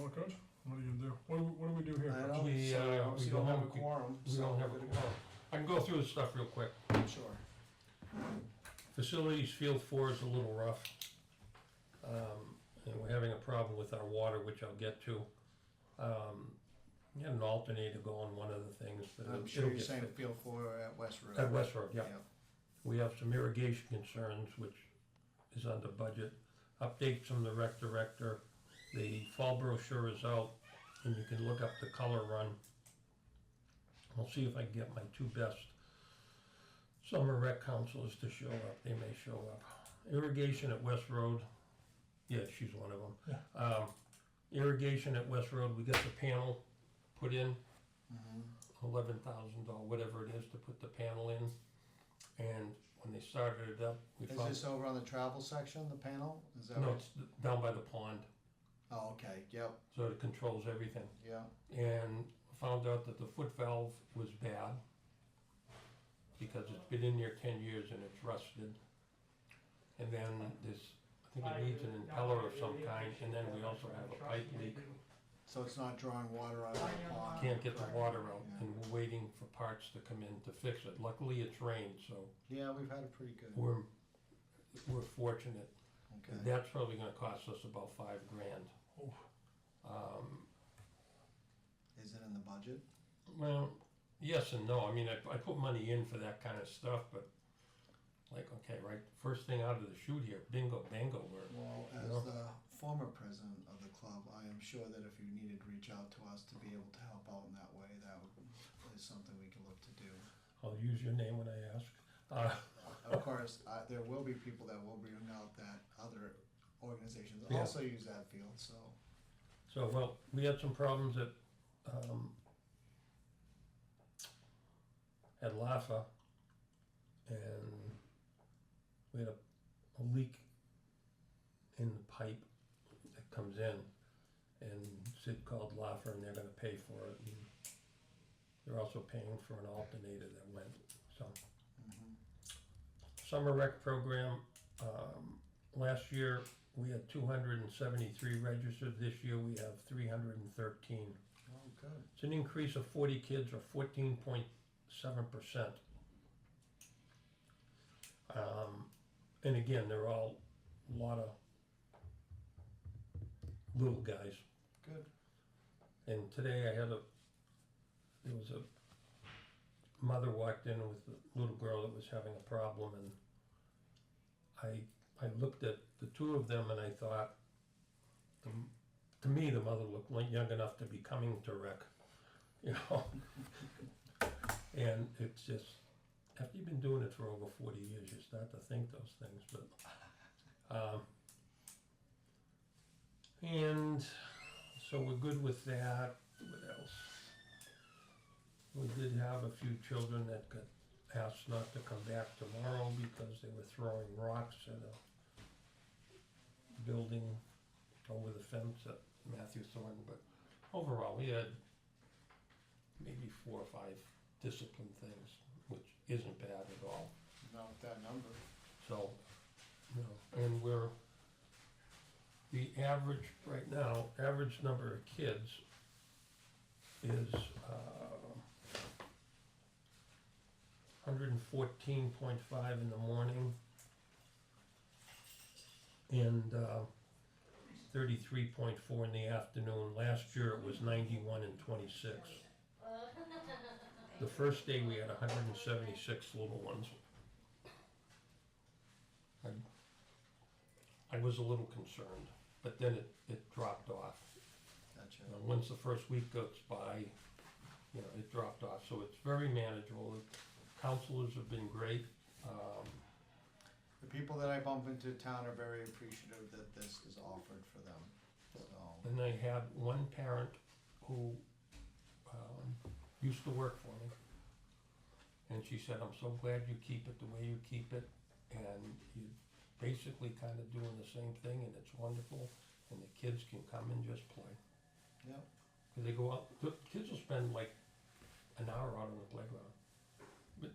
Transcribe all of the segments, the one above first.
Well, good. What are you gonna do? What do we do here? I Chris? don't, We, so we you don't don't have have- a quorum, We so don't have we're a good quorum. I can go through the stuff real quick. to go. Sure. Facilities Field 4 is a little rough. And we're having a problem with our water, which I'll get to. We had an alternator go on one of the things. But I'm it'll sure you're get saying fixed. Field 4 at West Road. At West Road, yeah. We have some irrigation concerns, which is under budget. Updates from the rec director. The fall brochure is out, and you can look up the color run. I'll see if I can get my two best summer rec counselors to show up. They may show up. Irrigation at West Road. Yeah, she's one of them. Yeah. Irrigation at West Road, we got the panel put in, Mhm. $11,000, whatever it is, to put the panel in. And when they started it up, we Is found, this over on the travel section, the panel? Is that no, right? it's down by the pond, Oh, okay, yep, so it controls everything. yeah. And found out that the foot valve was bad because it's been in there 10 years and it's rusted. And then this, I think it needs an impeller of some kind, and then we also have a pipe leak. So it's not drawing water out of the pond? Can't get the water out, Yeah. and we're waiting for parts to come in to fix it. Luckily, it's rained, so Yeah, we've had it pretty good. we're fortunate. Okay. That's probably gonna cost us about $5,000. Oof. Is it in the budget? Well, yes and no. I mean, I put money in for that kind of stuff, but like, okay, right, first thing out of the chute here, bingo, bango, Well, Yeah. as the former president of the club, I am sure that if you needed to reach out to us to be able to help out in that way, is something we can look to do. I'll use your name when I ask. Of course, there will be people that will bring out that other organizations Yeah. also use that field, so. So, well, we had some problems at Laffa, and we had a leak in the pipe that comes in, and Sid called Laffa, and they're gonna pay for it. And they're also paying for an alternator that went, so. Mhm. Summer rec program, last year, we had 273 registered. This year, we have 313. Oh, good. It's an increase of 40 kids, or 14.7%. And again, they're all a lot of little guys. Good. And today there was a mother walked in with a little girl that was having a problem, and I looked at the two of them and I thought, to me, the mother looked like young enough to be coming to rec, you know? And it's just, after you've been doing it for over 40 years, you start to think those things, but, and so we're good with that. What else? We did have a few children that got asked not to come back tomorrow because they were throwing rocks at a building over the fence at Matthew Thornton, but overall, we had maybe 4 or 5 discipline things, which isn't bad at all. Not with that number. So, you know, and the average, right now, average number of kids is 114.5 in the morning and 33.4 in the afternoon. Last year it was 91 and 26. The first day we had 176 little ones. I was a little concerned, but then it dropped off. Gotcha. And once the first week goes by, you know, it dropped off. So it's very manageable. The counselors have been great. The people that I bump into town are very appreciative that this is offered for them, so. And I had one parent who used to work for me. And she said, I'm so glad you keep it the way you keep it. And you're basically kind of doing the same thing, and it's wonderful. And the kids can come and just play. Yep. Because they go out, the kids will spend like an hour out on the playground. But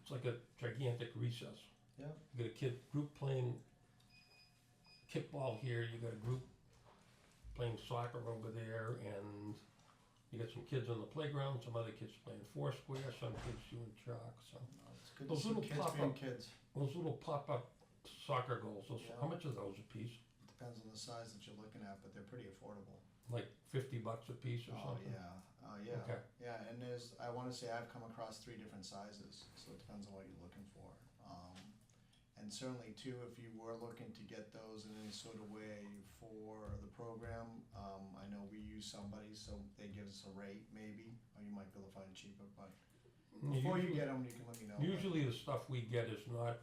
it's like a gigantic recess. Yep. You got a group playing kickball here, you got a group playing soccer over there, and you got some kids on the playground, some other kids playing foursquare, some kids doing chalk, so. It's good to Those see little kids pop-up- being kids. Those little pop-up soccer goals, Yeah. how much are those a piece? Depends on the size that you're looking at, but they're pretty affordable. Like $50 a piece or Oh, something? yeah, Okay. yeah, and I wanna say I've come across 3 different sizes, so it depends on what you're looking for. And certainly too, if you were looking to get those in any sort of way for the program, I know we use somebody, so they give us a rate maybe, or you might be able to find it cheaper, but before you Usually- get them, you can let me know. but- Usually the stuff we get is not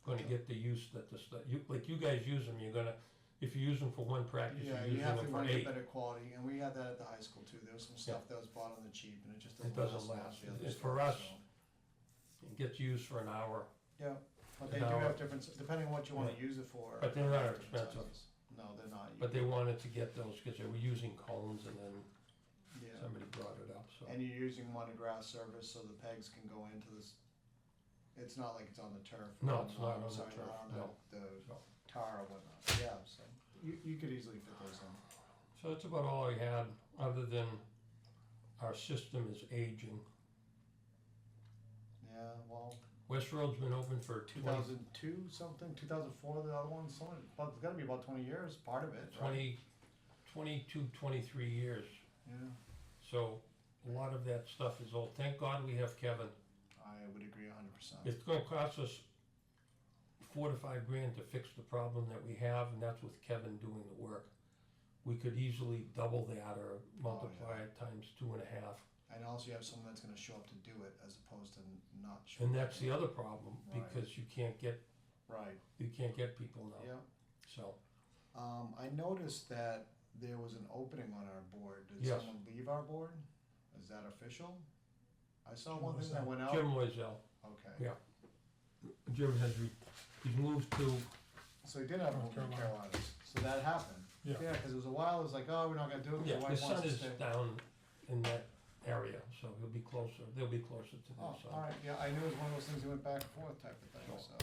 gonna get the use that the stuff, like you guys use them, you're gonna, if you use them for one practice, Yeah, you're you using have them to for want to get 8. better quality, and we had that at the high school too. There was some stuff that was bought on the cheap, and it just It doesn't doesn't last. last. like the other And stuff, for us, so. It gets used for an hour, Yeah, but they an do hour. have different, depending on what you wanna Yeah. use it for. But they're not they have different expensive. sizes. No, they're not. but they wanted to get those because they were using cones, and then Yeah, somebody brought it up, so. and you're using one grass surface, so the pegs can go into this, it's not like it's on the turf. No, it's not on the sorry, turf, not on no. the No. tar or whatnot, yeah, so you could easily fit those in. So that's about all I had, other than our system is aging. Yeah, well, West Road's been open for 2002 something, 2004 the other one, so but it's gotta be about 20 years, part of it, right? 22, 23 years. Yeah, So a lot of that stuff is old. Thank God we have Kevin. I would agree 100%. It's gonna cost us $4 to $5 grand to fix the problem that we have, and that's with Kevin doing the work. We could easily double that or multiply it times 2.5. And also you have someone that's gonna show up to do it as opposed to not show up. And that's the other problem, Right. because you can't get Right, people now, yeah. so. I noticed that there was an opening on our board. Did Yes. someone leave our board? Is that official? I saw Jim one thing that Loisel. went out. Jim Loisel, Okay. Yeah. Jim has, he's moved to, So he did have a North move in Carolina. Carolinas. So that happened. Yeah. Yeah, cause it was a while, it was like, oh, we're not gonna do it, 'cause yeah, your his wife son wants to is stay. down in that area, so he'll be closer, they'll be closer to Oh, their son. alright, yeah, I knew it was one of those things that went back and forth type of thing, so.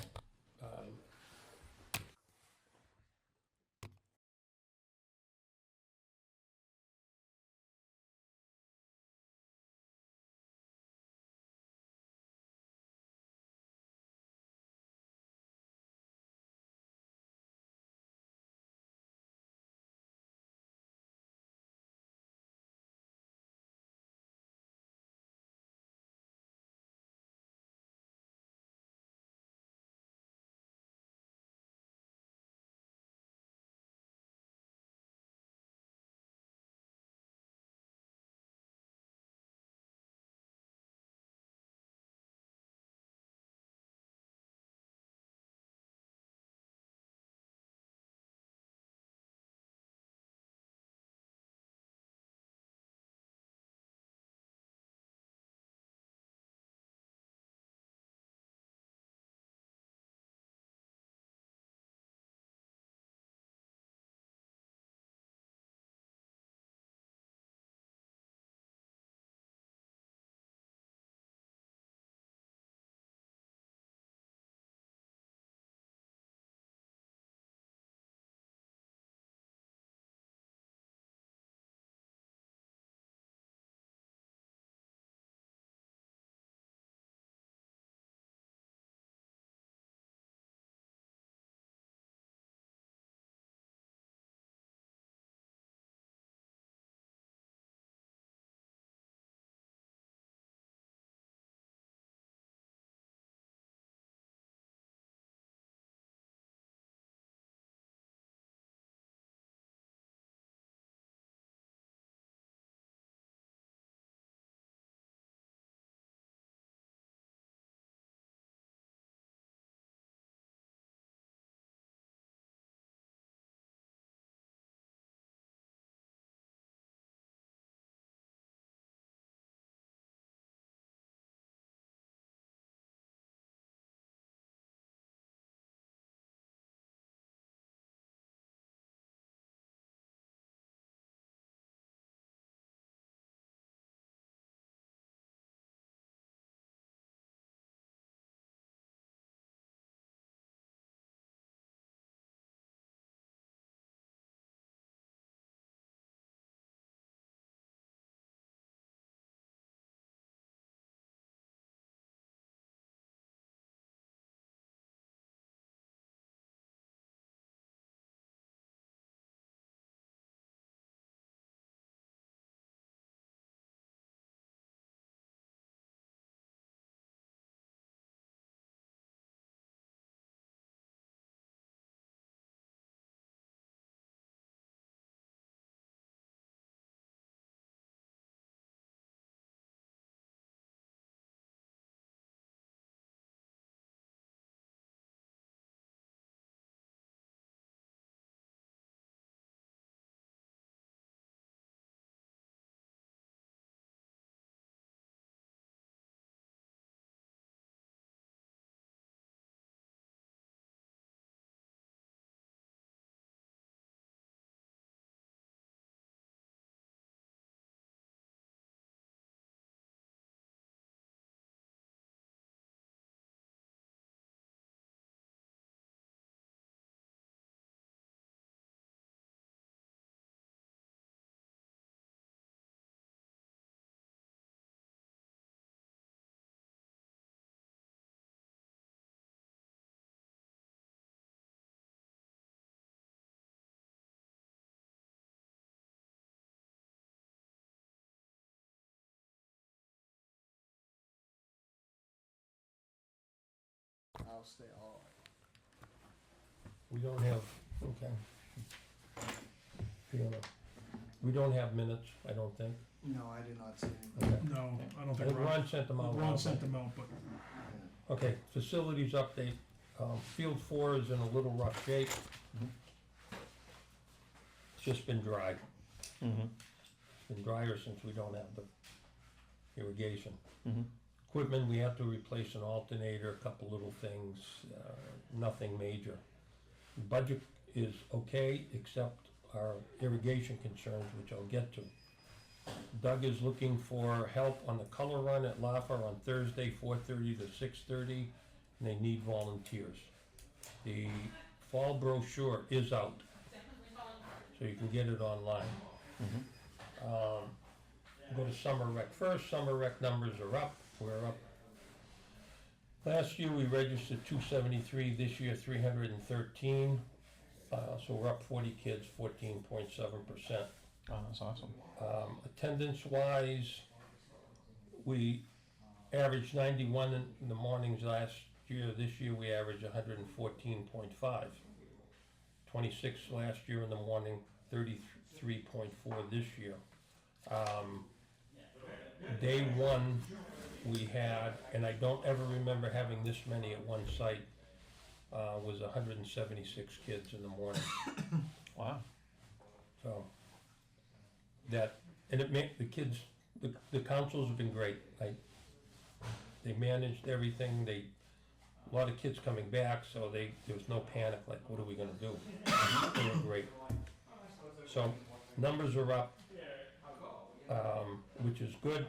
stay all. We don't have, okay. Fiona, we don't have minutes, I don't think. No, I did not see anything. Okay. No, I don't I think think Ron sent them out. Ron sent them out, but Okay, facilities update, field 4 is in a little rough shape. Mhm. It's just been dry, Mm-hmm. it's been drier since we don't have the irrigation. Mm-hmm. Equipment, we have to replace an alternator, a couple little things, nothing major. Budget is okay, except our irrigation concerns, which I'll get to. Doug is looking for help on the color run at Laffer on Thursday, 4:30 to 6:30, and they need volunteers. The fall brochure is out, so you can get it online. Mm-hmm. Go to Summer Rec first. Summer Rec numbers are up. We're up. Last year we registered 273. This year 313. So we're up 40 kids, 14.7%. Oh, that's awesome. Attendance-wise, we averaged 91 in the mornings last year. This year we average 114.5. 26 last year in the morning, 33.4 this year. Day one, we had, and I don't ever remember having this many at one site, was 176 kids in the morning. Wow. So that, and it made the kids, the councils have been great. They managed everything. A lot of kids coming back, so there was no panic. Like, what are we gonna do? They were great. So numbers are up, which is good.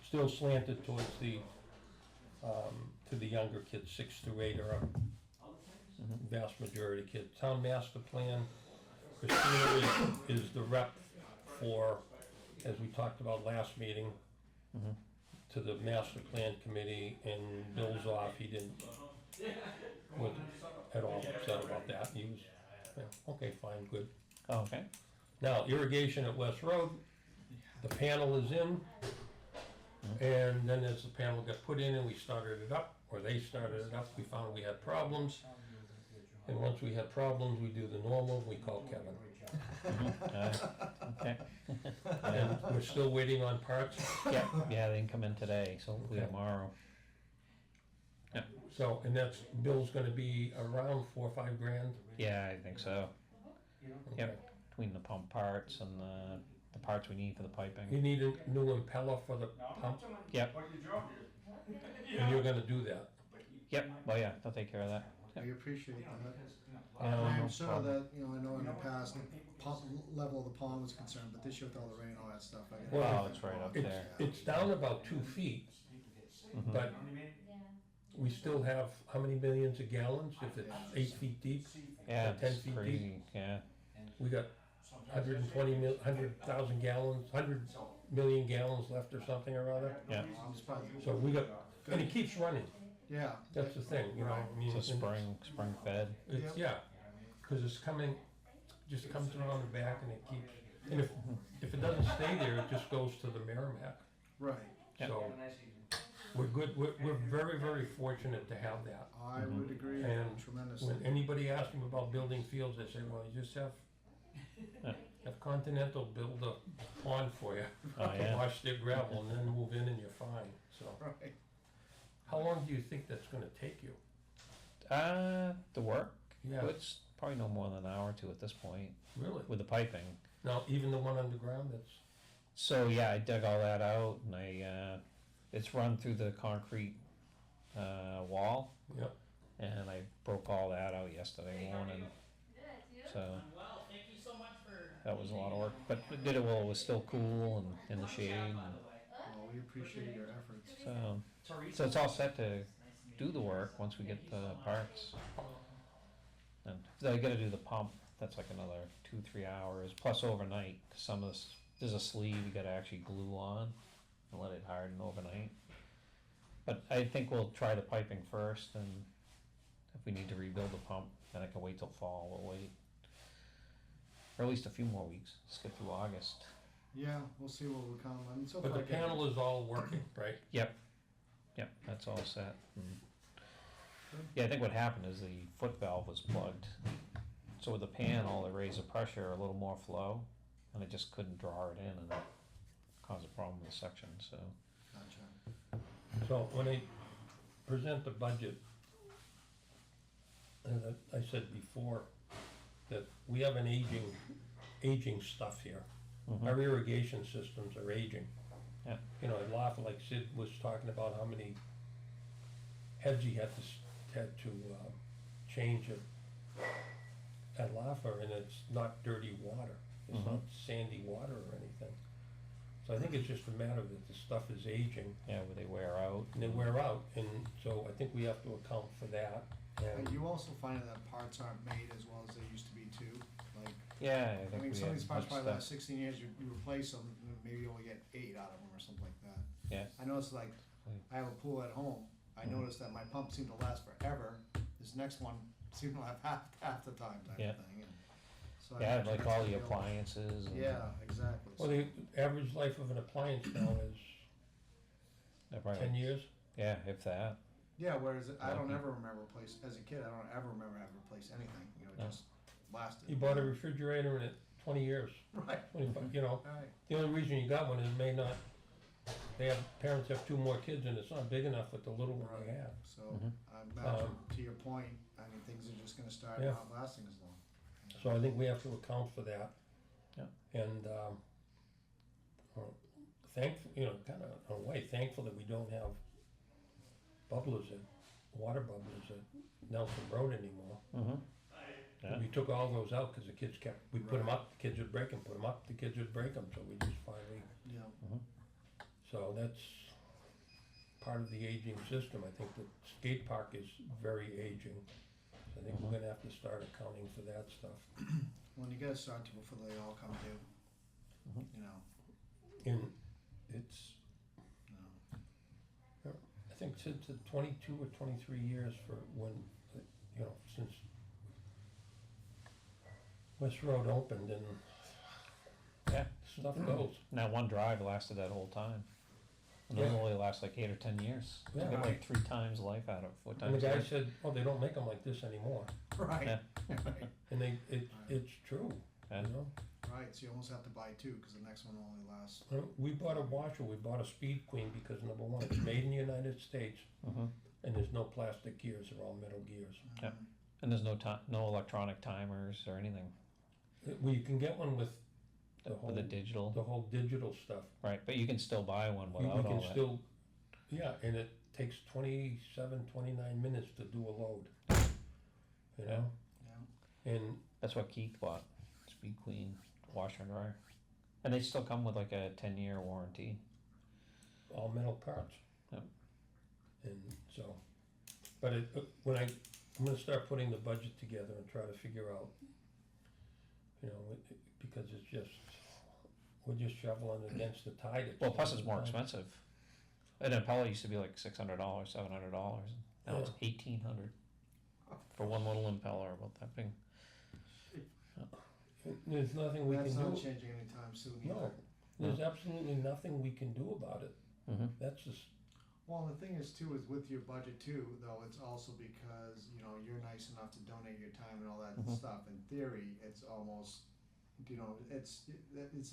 Still slanted towards the to the younger kids. 6 through 8 are up. Mm-hmm. Vast majority of kids. Town master plan. Christina is the rep for, as we talked about last meeting, Mm-hmm. to the master plan committee, and Bill's off. He didn't, wasn't at all upset about that. He was, yeah, okay, fine, good. Oh, okay. Now, irrigation at West Road, the panel is in, and then as the panel got put in and we started it up, or they started it up, we found we had problems. And once we had problems, we do the normal, we call Kevin. Okay. And we're still waiting on parts. Yeah, they can come in today, so hopefully Okay. tomorrow. So, and that's, Bill's gonna be around 4 or 5 grand. Yeah, I think so. Okay. Between the pump parts and the parts we need for the piping. You need a new impeller for the pump, Yep. and you're gonna do that. Yep. Well, yeah, they'll take care of that. I appreciate that. Um, I'm no sure problem. that, I know in the past, the pump level of the pond was concerned, but this year with all the rain, all that stuff, I get. Well, it's right up It's, there. it's down about 2 feet, Mhm. but we still have how many millions of gallons if it's 8 feet deep? Yeah, 10 it's feet crazy. Yeah. We got 100,000 gallons, 100 million gallons left or something or other. Yeah. I'm surprised. So we got, and it keeps running, Yeah. that's the thing, I mean. It's a spring fed. It's, yeah, cause it's coming, just comes around the back and it keeps, and if it doesn't stay there, it just goes to the Merrimack. Right. Yeah. So, we're good, we're very, very fortunate to have that. I would agree And tremendously. When anybody asks me about building fields, I say, well, you just have Continental build a pond for you. Oh, yeah. Wash their gravel and then move in and you're fine, so. Right. How long do you think that's gonna take you? The work? Yeah, It's probably no more than an hour or two at this point really? with the piping. Now, even the one underground, that's, So yeah, I dug all that out and it's run through the concrete wall. yeah, And I broke all that out yesterday morning. So that was a lot of work, but it did it while it was still cool and in the shade. And Well, we appreciate your efforts. so it's all set to do the work once we get the parts. And if I gotta do the pump, that's like another 2-3 hours plus overnight. 'Cause some of this, there's a sleeve you gotta actually glue on and let it harden overnight. But I think we'll try the piping first, and if we need to rebuild the pump, then I can wait till fall. We'll wait, or at least a few more weeks. Let's get through August. Yeah, we'll see what will come. So but far. the panel is all working, right? Yep, that's all set. Yeah, I think what happened is the foot valve was plugged. So with the panel, it raised the pressure a little more flow, and it just couldn't draw it in, and that caused a problem with the suction, so. Gotcha. So when they present the budget, as I said before, that we have an aging stuff here. Mhm. Our irrigation systems are aging. Yeah. You know, I laugh, like Sid was talking about how many heads he had to change at Laffer, and it's not dirty water. It's Mhm. not sandy water or anything. So I think it's just a matter that the stuff is aging Yeah, where they wear out. and they wear out, and so I think we have to account for that. Are And you also finding that parts aren't made as well as they used to be too? Like, Yeah, I I think mean, we some of had these parts much probably stuff. last 16 years, you replace them, and maybe you only get 8 out of them or something like that. Yeah. I noticed, like, Mm. I have a pool at home, I Mhm. noticed that my pump seemed to last forever, this next one seemed to have half the time type Yeah. of thing, and so I Yeah, imagine like that's all gonna the be a lot- appliances and. Yeah, exactly. well, the average life of an appliance now is They're probably 10 like- years. Yeah, if that. Yeah, whereas I don't Lucky. ever remember replace, as a kid, I don't ever remember having to replace anything, you know, it No. just lasted. You bought a refrigerator and it 20 years, Right, 25, you know. right. The only reason you got one is it may not, parents have 2 more kids and it's not big enough with the little one they have. So, Mhm. I imagine, to your point, I mean, things are just gonna start Yeah. not lasting as long. So I think we have to account for that. Yeah. And, you know, kinda in a way thankful that we don't have water bubblers at Nelson Road anymore. Mm-hmm. Yeah. We took all those out because the kids we put them Right. up, the kids would break them, put them up, the kids would break them, so we just finally, Yeah. so that's part of the aging system. I think the skate park is very aging. So I think we're gonna have to start accounting for that stuff. When you gotta start to before they all come due, Mhm. you know, And it's, you know. I think since the 22 or 23 years for when, you know, since West Road opened and Yeah. stuff goes. And that one drive lasted that whole time. And those Yeah. only last like 8 or 10 years. Yeah. You get like 3 times life out of it, 4 And the times guy life. said, oh, they don't make them like this anymore. Right, Yeah. right, And it's true, you Yeah. know? right, so you almost have to buy 2, cause the next one only lasts. We bought a washer, we bought a Speed Queen because number one, it's made in the United States Mhm. and there's no plastic gears, they're all metal gears. Yep. And there's no electronic timers or anything Well, you can get one with the with the whole, digital. the whole digital stuff. Right, but you can still buy one You without all can that. still, yeah, and it takes 29 minutes to do a load. You know, Yeah, and That's what Keith bought, Speed Queen washer and dryer. And they still come with like a 10-year warranty. all metal parts. Yep. And so, but I'm gonna start putting the budget together and try to figure out, you know, because it's just, we're just shoveling against the tide. at Well, the plus same it's more time. expensive. An Impella used to be like $600, $700. Now it's $1,800 for one little Impella about that big. There's nothing we can that's not do, changing anytime soon no, either. there's absolutely nothing we can do about it. Mm-hmm. That's just, Well, the thing is too, is with your budget too, though, it's also because, you know, you're nice enough to donate your time and all that Mhm. stuff. In theory, it's almost, you know, it's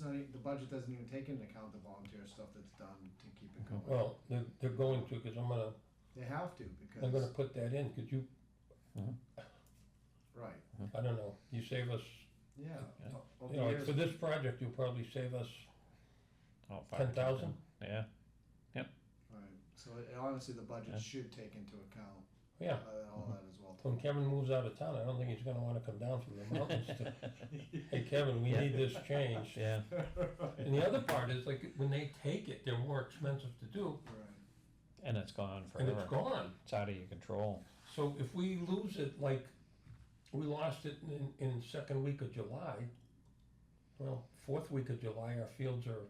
not, the budget doesn't even take into account the volunteer stuff that's done to keep it going. well, they're going to, cause They have to, I'm gonna because, put that in, cause you, right, I don't know, you save us, yeah. Yeah. Over you know, years- for this project, you'll probably save us Oh, 10,000? Yeah. Right, so honestly, the budget Yeah. should take into account Yeah, all that as well. when Kevin moves out of town, I don't think he's gonna wanna come down from the mountains to, hey, Kevin, we Yeah. need this changed. Yeah. And the other part is, like, when they take it, they're more expensive to do, Right, And it's gone and forever. it's gone. It's out of your control. So if we lose it, like, we lost it in second week of July, well, fourth week of July, our fields are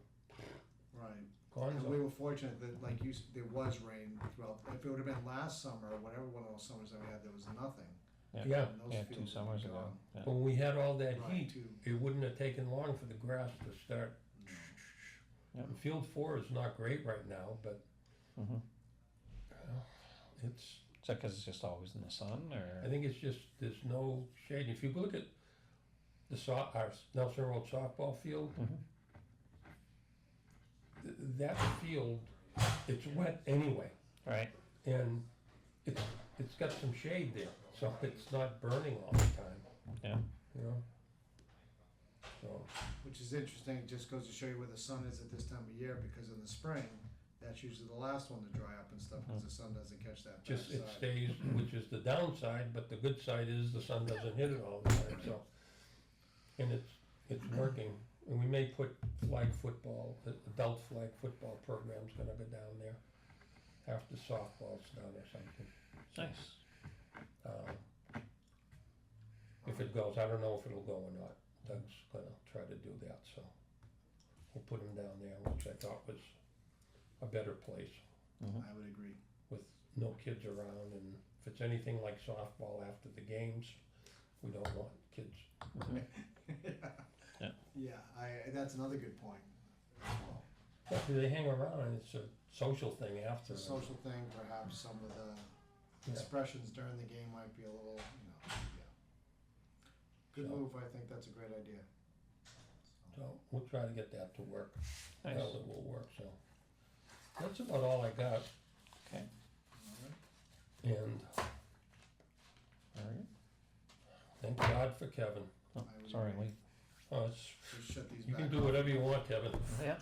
right. gone. And we were fortunate that, like you, there was rain throughout, if it would've been last summer, or whatever one of those summers that we had, there was nothing. Yeah, And those Yeah, fields 2 would be summers ago. gone. Yeah. when we had all that Right, heat, too. it wouldn't have taken long for the grass to start. No. Field 4 is not great right now, but Mm-hmm. it's, Is that because it's just always in the sun, I or? think it's just, there's no shade. If you look at the our Nelson Road softball field, Mhm. that field, it's wet anyway, Right, and it's got some shade there, so it's not burning all the time, yeah, you know? So, Which is interesting, it just goes to show you where the sun is at this time of year, because in the spring, that's usually the last one to dry up and stuff, because the sun doesn't catch that just, it backside. stays, which is the downside, but the good side is the sun doesn't hit it all the time, so. And it's working, and we may put flag football, the adult flag football program's gonna go down there after softball's done or something. nice, If it goes, I don't know if it'll go or not, Doug's gonna try to do that, so. We'll put him down there, which I thought was a better place mhm, I would agree. with no kids around, and if it's anything like softball after the games, we don't want kids. mhm. Yeah. Yeah, that's another good point. Well, But they hang around, and it's a social thing after. It's a social thing, perhaps some of the Yeah. expressions during the game might be a little, yeah. Good So- move, I think that's a great idea. So we'll try to get that to work. Nice, Well, it will work, so. That's about all I got, okay, and alright, thank God for Kevin. oh, I would sorry, agree. Lee, Oh, it's, Just shut these you back can do off. whatever you want, Kevin. yeah,